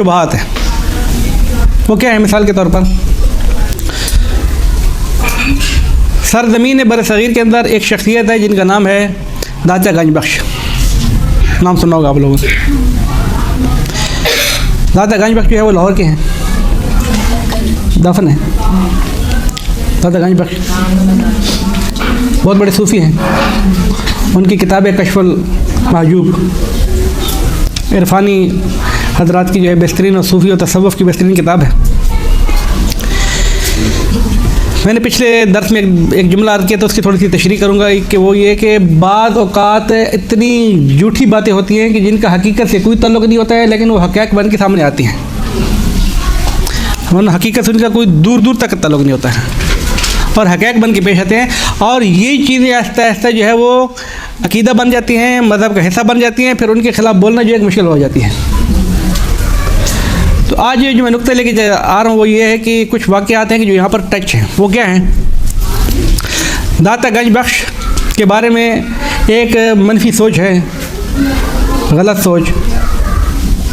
शुबहात हैं। वो क्या है? मिसाल के तौर पर सरजमीन बरसगीर के अंदर एक शख्सियत है जिनका नाम है दाता गंज बख्श। नाम सुना होगा आप लोगों ने। दाता गंज बख्श जो है वो लाहौर के हैं, दफन है। दाता गंज बख्श बहुत बड़े सूफ़ी हैं। उनकी किताब है कश्फुल महजूब, इरफानी हजरात की जो है बेहतरीन और सूफ़ी और तसव्वुफ़ की बेहतरीन किताब है। मैंने पिछले दर्स में एक जुमला अर्ज़ किया तो उसकी थोड़ी सी तशरीह करूँगा कि वो ये कि बाज़ औक़ात इतनी झूठी बातें होती हैं कि जिनका हकीकत से कोई ताल्लुक़ नहीं होता है, लेकिन वो हक़ाइक़ बन के सामने आती हैं, वरना हकीकत से उनका कोई दूर दूर तक ताल्लुक़ नहीं होता है और हक़ाइक़ बन के पेश आते हैं। और ये चीज़ें आहिस्ता आहिस्ता जो है वो अक़ीदा बन जाती हैं, मज़हब का हिस्सा बन जाती हैं, फिर उनके ख़िलाफ़ बोलना जो एक मुश्किल हो जाती है। तो आज जो मैं नुक्ता लेके आ रहा हूँ वो ये है कि कुछ वाक़यात हैं कि जो यहाँ पर टच हैं। वो क्या हैं? दाता गंज बख्श के बारे में एक मनफी सोच है, गलत सोच।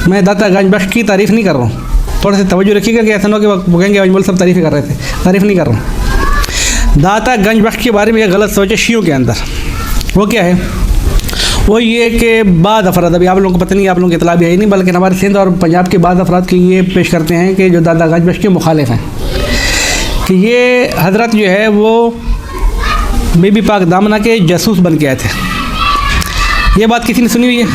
मैं दाता गंज बख्श की तारीफ़ नहीं कर रहा हूँ, थोड़ा सा तवज्जो रखिएगा कि ऐसा ना हो कि वो कहेंगे अजमल सब तारीफ़ कर रहे थे। तारीफ़ नहीं कर रहा हूँ। दाता गंज बख्श के बारे में एक गलत सोच है शियों के अंदर। वो क्या है? वो ये कि बाद अफराद, अभी आप लोगों को पता नहीं, आप लोगों की इतला भी है ही नहीं, बल्कि हमारे सिंध और पंजाब के बाद अफराद की ये पेश करते हैं कि जो दाता गंज बख्श के मुखालिफ हैं कि ये हज़रत जो है वो बीबी पाक दामना के जासूस बन के आए थे। ये बात किसी ने सुनी हुई है?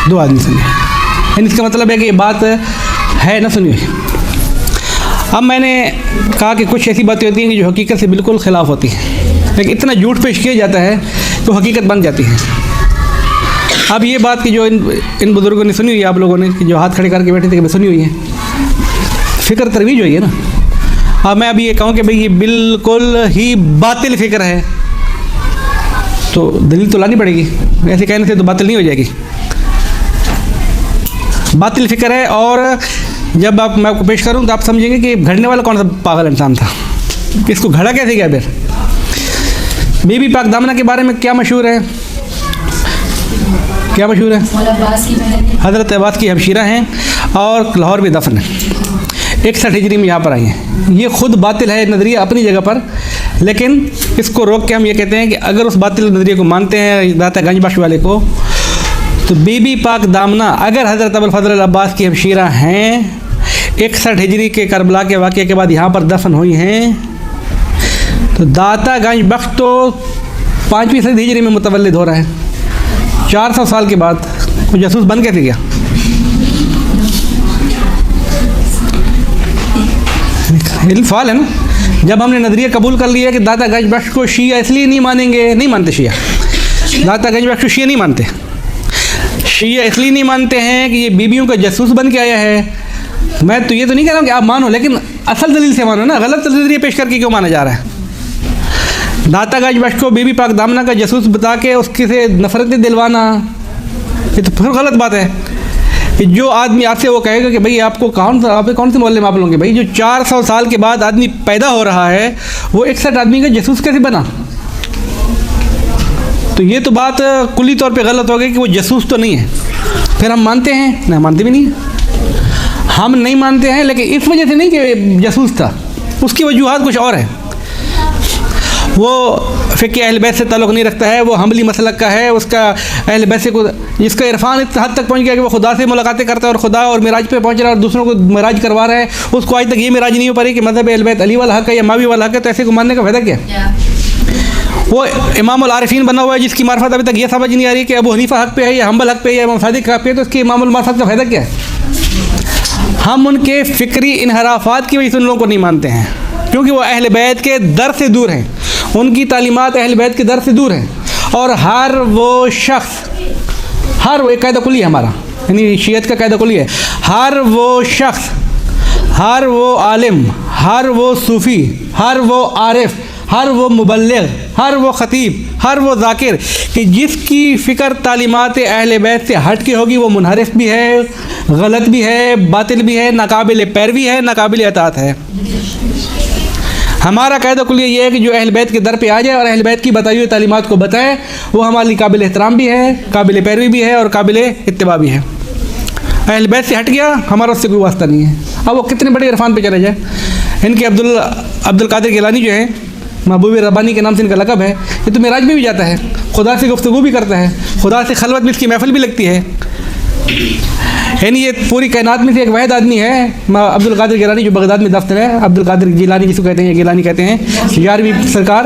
2 आदमी सुनी है, यानी इसका मतलब है कि ये बात है ना सुनी हुई। अब मैंने कहा कि कुछ ऐसी बातें होती हैं कि जो हकीकत से बिल्कुल ख़िलाफ़ होती हैं, लेकिन इतना झूठ पेश किया जाता है तो हकीकत बन जाती है। अब ये बात कि जो इन बुज़ुर्गों ने सुनी हुई है, आप लोगों ने कि जो हाथ खड़े करके बैठे थे कि सुनी हुई है, फ़िक्र तरवीज हुई है ना। अब मैं अभी ये कहूँ कि भाई ये बिल्कुल ही बातिल फ़िक्र है तो दलील तो लानी पड़ेगी, ऐसे कहने से तो बातिल नहीं हो जाएगी। बातिल फ़िक्र है और जब मैं आपको पेश करूँ तो आप समझेंगे कि घड़ने वाला कौन सा पागल इंसान था, इसको घड़ा कैसे गया। फिर बीबी पाक दामना के बारे में क्या मशहूर है? क्या मशहूर है? हज़रत अब्बास की हमशीरा हैं और लाहौर में दफन है। 61 हिजरी में यहाँ पर आई हैं। ये ख़ुद बातिल है नज़रिया अपनी जगह पर, लेकिन इसको रोक के हम ये कहते हैं कि अगर उस बातिल नज़रिए को मानते हैं दाता गंज बख्श वाले को, तो बीबी पाक दामना अगर हज़रत अबुल फज़ल अब्बास की हमशीरा हैं, 61 हिजरी के करबला के वाक़े के बाद यहाँ पर दफन हुई हैं, तो दाता गंज बख्श तो 5वीं सदी हिजरी में मुतवल्लिद हो रहा है। 400 साल के बाद वो जासूस बन कैसे गया? सवाल है ना। जब हमने नज़रिया कबूल कर लिया कि दाता गंज बख्श को शिया इसलिए नहीं मानेंगे, नहीं मानते शिया, दाता गंज बख्श को शिया नहीं मानते, शिया इसलिए नहीं मानते हैं कि ये बीबियों का जासूस बन के आया है। मैं तो ये तो नहीं कह रहा हूँ कि आप मानो, लेकिन असल दलील से मानो ना। गलत नज़रिया पेश करके क्यों माना जा रहा है? दाता गंज बख्श को बीबी पाक दामना का जासूस बता के उसके से नफरतें दिलवाना, ये तो फिर गलत बात है। कि जो आदमी आपसे वो कहेगा कि भाई आपको कौन से मोहल्ले में आप लोग, भाई जो 400 साल के बाद आदमी पैदा हो रहा है वो 61 आदमी का जासूस कैसे बना? तो ये तो बात कुली तौर पे गलत हो गई कि वो जासूस तो नहीं है। फिर हम मानते हैं? नहीं, मानते भी नहीं। हम नहीं मानते हैं, लेकिन इस वजह से नहीं कि जासूस था, उसकी वजूहात कुछ और है। वो फ़िक़्ह अहल बैत से ताल्लुक़ नहीं रखता है, वो हमली मसलक का है, उसका अहल बैत से जिसका इरफान इस हद तक पहुँच गया कि वो खुदा से मुलाकातें करता है और खुदा और मिराज पे पहुँच रहा है और दूसरों को मिराज करवा रहा है, उसको आज तक ये मिराज नहीं हो पा रही कि मज़हब अहल बैत अली वाला हक़ है या मावी वाला हक़ है। तो ऐसे को मानने का फ़ायदा क्या? वो इमामुल आरिफीन बना हुआ है जिसकी मार्फत अभी तक ये समझ नहीं आ रही कि अबू हनीफा हक़ पे है या हम्बल हक़ पे है या इमाम सादिक हक़ पे है, तो उसकी इमामुल मार्फत का फ़ायदा क्या है? हम उनके फ़िक्री इनहराफात की वजह से उन लोगों को नहीं मानते हैं, क्योंकि वो अहल बैत के दर से दूर हैं, उनकी तालीमात अहल बैत के दर से दूर हैं। और हर वो शख्स, हर वो एक कायदा कुली है हमारा, यानी शियत का कायदा कुली है, हर वो शख्स, हर वो आलिम, हर वो सूफ़ी, हर वो आरिफ, हर वो मुबल्लिग, हर वो ख़तीब, हर वो ज़ाकिर कि जिसकी फ़िक्र तालीमात अहले बैत से हट के होगी, वो मुनहरिफ भी है, गलत भी है, बातिल भी है, नाकाबिल पैरवी है, नाकाबिल अतात है। हमारा कायदा कुल ये है कि जो अहल बैत के दर पे आ जाए और अहल बैत की बताई हुई तालीमात को बताए, वो हमारे लिए काबिल एहतराम भी है, काबिल पैरवी भी है और काबिल इत्तिबा भी है। अहल बैत से हट गया, हमारा उससे कोई वास्ता नहीं है। अब वो कितने बड़े इरफान पे चले जाए। इनके अब्दुल कादिर गिलानी जो है, महबूब रब्बानी के नाम से इनका लक़ब है, ये तो मेराज में भी जाता है, खुदा से गुफ्तगू भी करता है, खुदा से खलवत में इसकी महफिल भी लगती है। यानी ये पूरी कायनात में से एक वाहिद आदमी है अब्दुल कादिर गिलानी, जो बगदाद में दफ्तर है। अब्दुल कादिर जिलानी जिसको कहते हैं, गिलानी कहते हैं, 11वीं सरकार।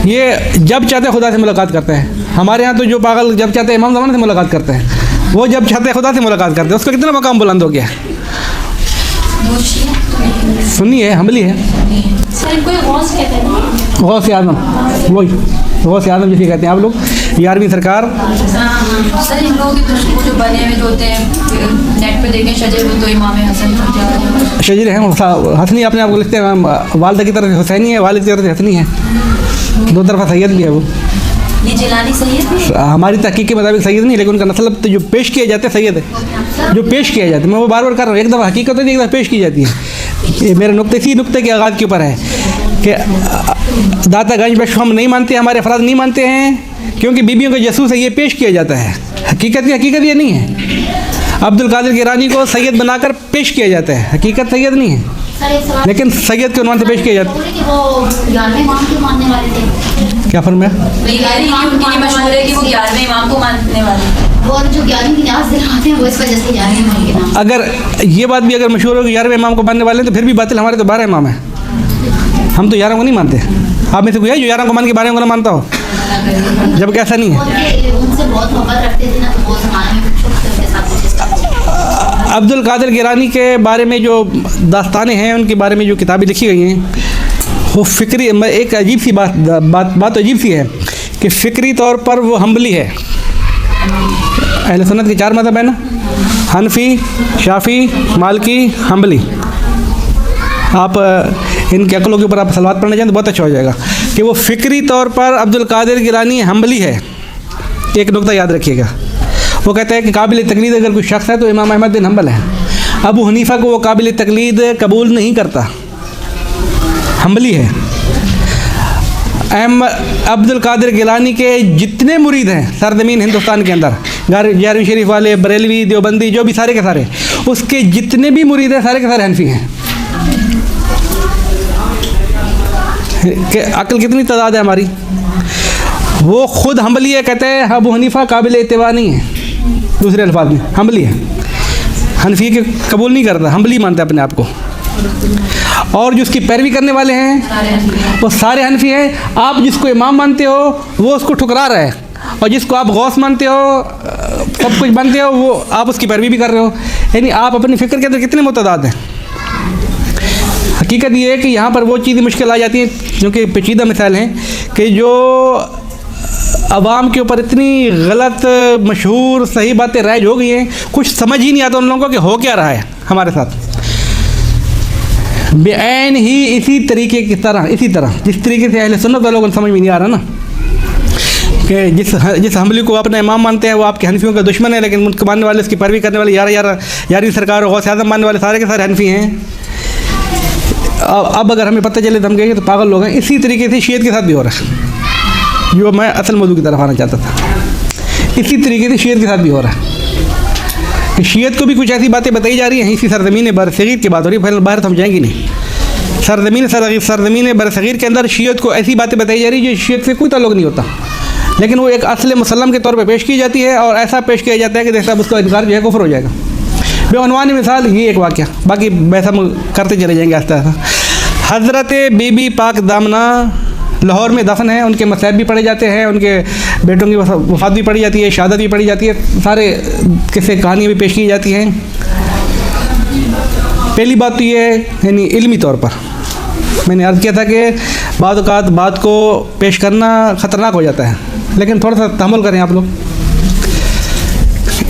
ये जब चाहते खुदा से मुलाकात करता है। हमारे यहाँ तो जो पागल जब चाहते इमाम ज़माना से मुलाकात करते हैं, वो जब चाहते खुदा से मुलाकात करते हैं। उसका कितना मकाम बुलंद हो गया। सुन्नी है, हम्बली है, गौस आज़म, वही गौस आज़म जिसे कहते हैं आप लोग, 11वीं सरकार। सर इन लोगों के जो बने हुए होते हैं नेट पे देखें शजर, वो तो इमाम हसन शजर हैं, हसनी अपने आप को लिखते हैं। वालिदा की तरफ से हुसैनी है, वालिद की तरफ से हसनी है, दो तरफा सैयद भी है। वो ये जिलानी सैयद है, हमारी तहकीक के मुताबिक सैयद नहीं, लेकिन उनका नस्ल तो जो पेश किए जाते हैं सैयद है, जो पेश किया जाता है। मैं वो बार बार कर रहा हूँ, एक दफ़ा हकीकत होती है, एक दफ़ा पेश की जाती है। ये मेरे नुक्ते, इसी नुक्ते के आगाज़ के ऊपर है कि दाता गंज बख्श हम नहीं मानते, हमारे अफराद नहीं मानते हैं, क्योंकि बीबियों के जसूस है, ये पेश किया जाता है। हकीकत ये नहीं है। अब्दुल कादिर गिलानी को सैयद बनाकर पेश किया जाता है, हकीकत सैयद नहीं है, लेकिन सैयद के उन्वान से पेश किया जाता है। क्या फरमाया? अगर ये बात भी अगर मशहूर हो कि 11वें इमाम को मानने वाले हैं, तो फिर भी बातिल। हमारे तो 12 इमाम हैं, हम तो 11 को नहीं मानते। आप में से कोई है जो 11 को मान के 12 को ना मानता हो? जबकि ऐसा नहीं है। अब्दुल कादिर गिलानी के बारे में जो दास्तानें हैं, उनके बारे में जो किताबें लिखी गई हैं, वो फ़िक्री, एक अजीब सी बात अजीब सी है कि फ़िक्री तौर पर वो हम्बली है। अहले सुन्नत के 4 मज़हब है ना, हनफी, शाफ़ी, मालिकी, हम्बली। आप इनके अक़लों के ऊपर आप सलवात पढ़ना चाहें तो बहुत अच्छा हो जाएगा कि वो फ़िक्री तौर पर अब्दुल कादिर गिलानी हम्बली है। एक नुक्ता याद रखिएगा, वो कहता है कि काबिल तकलीद अगर कोई शख्स है तो इमाम अहमद बिन हम्बल है। अबू हनीफ़ा को वो काबिल तकलीद कबूल नहीं करता, हम्बली है। अब्दुल कादिर गिलानी के जितने मुरीद हैं सरजमीन हिंदुस्तान के अंदर, 11वीं शरीफ वाले, बरेलवी, देवबंदी, जो भी सारे के सारे, उसके जितने भी मुरीद हैं सारे के सारे हनफी हैं। कि अक्ल कितनी तादाद है हमारी। वो खुद हम्बली है, कहते हैं अबू हनीफ़ा काबिल इत्तिबा नहीं है, दूसरे अल्फाज में हम्बली है, हनफी के कबूल नहीं करता, हम्बली मानता है अपने आप को। और जो उसकी पैरवी करने वाले हैं वो सारे हनफी हैं। आप जिसको इमाम मानते हो वो उसको ठुकरा रहा है, और जिसको आप गौस मानते हो, सब कुछ मानते हो, वो आप उसकी पैरवी भी कर रहे हो। यानी आप अपनी फ़िक्र के अंदर कितने मुतदाद हैं। हकीकत ये है कि यहाँ पर वो चीज़ें मुश्किल आ जाती हैं, क्योंकि पेचीदा मिसाल हैं कि जो अवाम के ऊपर इतनी गलत मशहूर सही बातें राइज हो गई हैं, कुछ समझ ही नहीं आता उन लोगों को कि हो क्या रहा है हमारे साथ। बेऐन ही इसी तरह जिस तरीके से अहले सुन्नत वालों को समझ में नहीं आ रहा ना, कि जिस हम्बली को अपना इमाम मानते हैं वो आपके हनफियों का दुश्मन है, लेकिन उनके मानने वाले, उसकी पैरवी करने वाले 11वीं सरकार और गौस आज़म मानने वाले सारे के सारे हनफी हैं। अब अगर हमें पता चले तो हम कहेंगे तो पागल लोग हैं। इसी तरीके से शीयत के साथ भी हो रहा है, जो मैं असल मौजू की तरफ आना चाहता था। इसी तरीके से शीयत के साथ भी हो रहा है कि शीयत को भी कुछ ऐसी बातें बताई जा रही हैं। इसी सरजमीन बरसगीर की बात हो रही है, बाहर तो हम जाएंगे नहीं। सरजमीन बरसगीर के अंदर शीयत को ऐसी बातें बताई जा रही है जो शीयत से कोई ताल्लुक़ नहीं होता, लेकिन वो एक असल मुसल्लम के तौर पर पेश की जाती है, और ऐसा पेश किया जाता है कि जैसा उसका इनकार जो है कुफ्र हो जाएगा। बेअनवानी मिसाल ये एक वाक़या, बाकी वैसा हम करते चले जाएंगे आस्ता आस्ता। हज़रत बीबी पाक दामना लाहौर में दफन है, उनके मसैब भी पढ़े जाते हैं, उनके बेटों की वफ़ात भी पढ़ी जाती है, शहादत भी पढ़ी जाती है, सारे किस्से कहानियाँ भी पेश की जाती हैं। पहली बात तो ये है, यानी इल्मी तौर पर मैंने अर्ज़ किया था कि बाद औक़ात बात को पेश करना ख़तरनाक हो जाता है, लेकिन थोड़ा सा तहम्मुल करें आप लोग।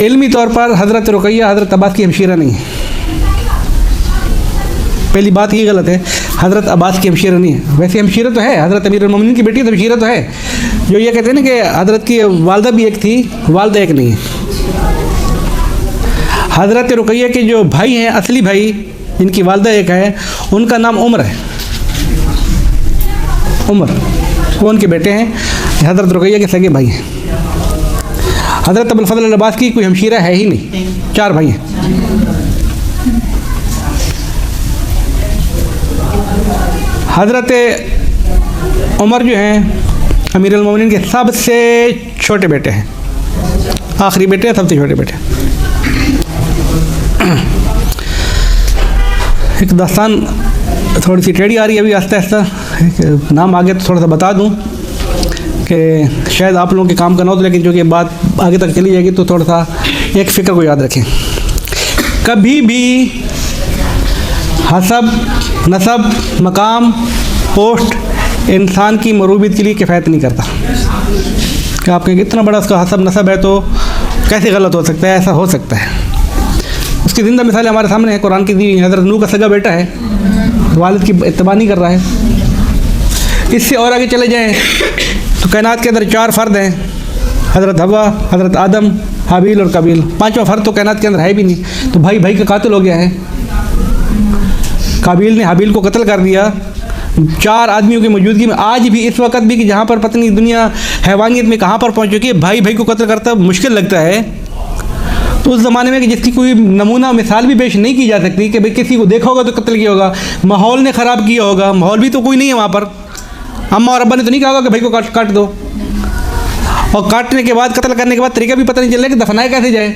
इल्मी तौर पर हज़रत रुक़ैया हज़रत अब्बास की हमशीरा नहीं है। पहली बात ये गलत है, हज़रत अब्बास की हमशीरा नहीं है। वैसे हमशीरा तो है, हज़रत अमीरुल मोमिनीन की बेटी तो हमशीरा तो है। जो ये कहते हैं ना कि हज़रत की वालदा भी एक थी, वालदा एक नहीं है। हज़रत रुक़ैया के जो भाई हैं, असली भाई जिनकी वालदा एक है, उनका नाम उमर है। उमर वो उनके बेटे हैं, हज़रत रुक़ैया के सगे भाई हैं। हज़रत अबुल फ़ज़ल अब्बास की कोई हमशीरा है ही नहीं। 4 भाई हैं। हज़रत उमर जो हैं अमीरुल मोमिनीन के सबसे छोटे बेटे हैं, आखिरी बेटे हैं, सबसे छोटे बेटे। एक दास्तान थोड़ी सी टेढ़ी आ रही है अभी आहिस्ता आहिस्ता, नाम आगे तो थोड़ा सा बता दूं कि शायद आप लोगों के काम का ना हो, तो लेकिन जो कि बात आगे तक चली जाएगी तो थोड़ा सा एक फ़िक्र को याद रखें। कभी भी हसब, नसब, मकाम, पोस्ट इंसान की मरूबियत के लिए किफ़ायत नहीं करता। कि आप कहेंगे इतना बड़ा उसका हसब नसब है तो कैसे गलत हो सकता है, ऐसा हो सकता है। उसकी ज़िंदा मिसाल हमारे सामने है, कुरान की दी। हज़रत नूह का सगा बेटा है, वालिद की इत्तबा नहीं कर रहा है। इससे और आगे चले जाएँ तो कायनात के अंदर 4 फ़र्द हैं, हज़रत हवा, हज़रत आदम, हाबील और काबील। 5वां फ़र्द तो कायनात के अंदर है भी नहीं, तो भाई भाई का कातिल हो गया है। काबील ने हाबील को कत्ल कर दिया 4 आदमियों की मौजूदगी में। आज भी इस वक्त भी कि जहाँ पर पत्नी दुनिया हैवानियत में कहाँ पर पहुँच चुकी है, भाई भाई को कत्ल करता मुश्किल लगता है। तो उस ज़माने में कि जिसकी कोई नमूना मिसाल भी पेश नहीं की जा सकती कि भाई किसी को देखा होगा तो कत्ल किया होगा, माहौल ने ख़राब किया होगा, माहौल भी तो कोई नहीं है वहाँ पर। अम्मा और अब्बा ने तो नहीं कहा होगा कि भाई को काट दो, और काटने के बाद, कत्ल करने के बाद तरीका भी पता नहीं चल रहा कि दफनाया कैसे जाए।